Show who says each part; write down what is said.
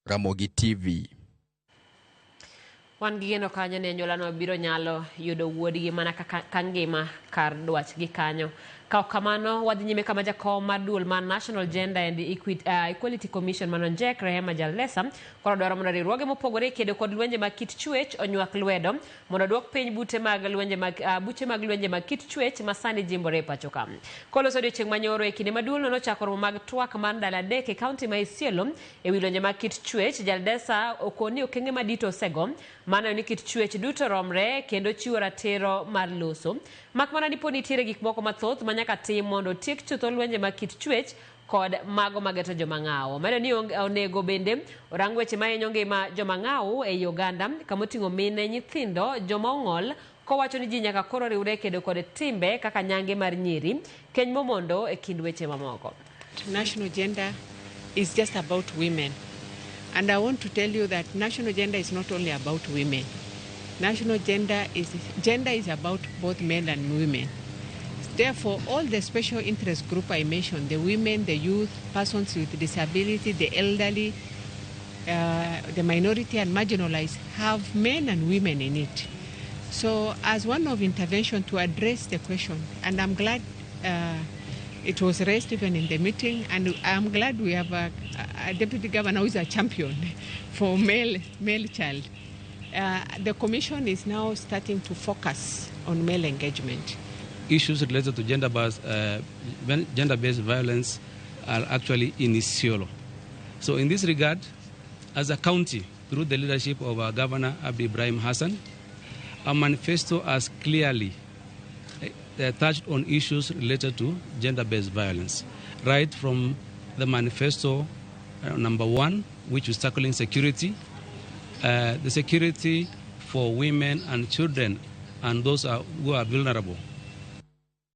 Speaker 1: Ramogi TV.
Speaker 2: Wan gi geno kanyo ne anyuolano biro nyalo yudo wuodgi mana ka ngima kar dwachgi kanyo. Kaok kamano, wadhi nyime kama jakom mar duol mar National Gender and Equality Commission manonjek Rehema Jalesa koro dwaro mondo riwruoge mopogore kedo kod lwenje mag kit chwech onywak lwedo mondo duok piny buche mag lwenje mag kit chwech masani jimbore e pacho ka. Koloso odiochieng' manyoro e kinde ma duolno nochako romo mag twak mar ndalo adek e kaunti ma Isiolo e wi lwenje mag kit chwech. Jalesa okoni okenge madito osego mano ni kit chwech duto romre kendo chiwo ratiro mar loso. Mak mana dipo nitiere gik moko mathoth manyaka tim mondo tiek chutho lwenje mag kit chwech kod mago mageto joma ng'awo. Medo ni onego bende orang weche mahinyo ngima joma ng'awo ei Uganda kamoting'o mine, nyithindo, joma ong'ol, kowacho ni ji nyaka koro riwre kedo kod timbe kaka nyange mar nyiri, keny momondo e kind weche mamoko.
Speaker 3: National gender is just about women. And I want to tell you that national gender is not only about women. National gender is about both men and women. Therefore, all the special interest group I mentioned, the women, the youth, persons with disability, the elderly, the minority and marginalized, have men and women in it. So as one of intervention to address the question, and I'm glad it was raised even in the meeting, and I'm glad we have a deputy governor who is a champion for male child. The commission is now starting to focus on male engagement.
Speaker 4: Issues related to gender-based violence are actually in Isiolo. So in this regard, as a county, through the leadership of our Governor, Abdi Ibrahim Hassan, our manifesto has clearly touched on issues related to gender-based violence, right from the manifesto number 1, which is tackling security, the security for women and children and those who are vulnerable.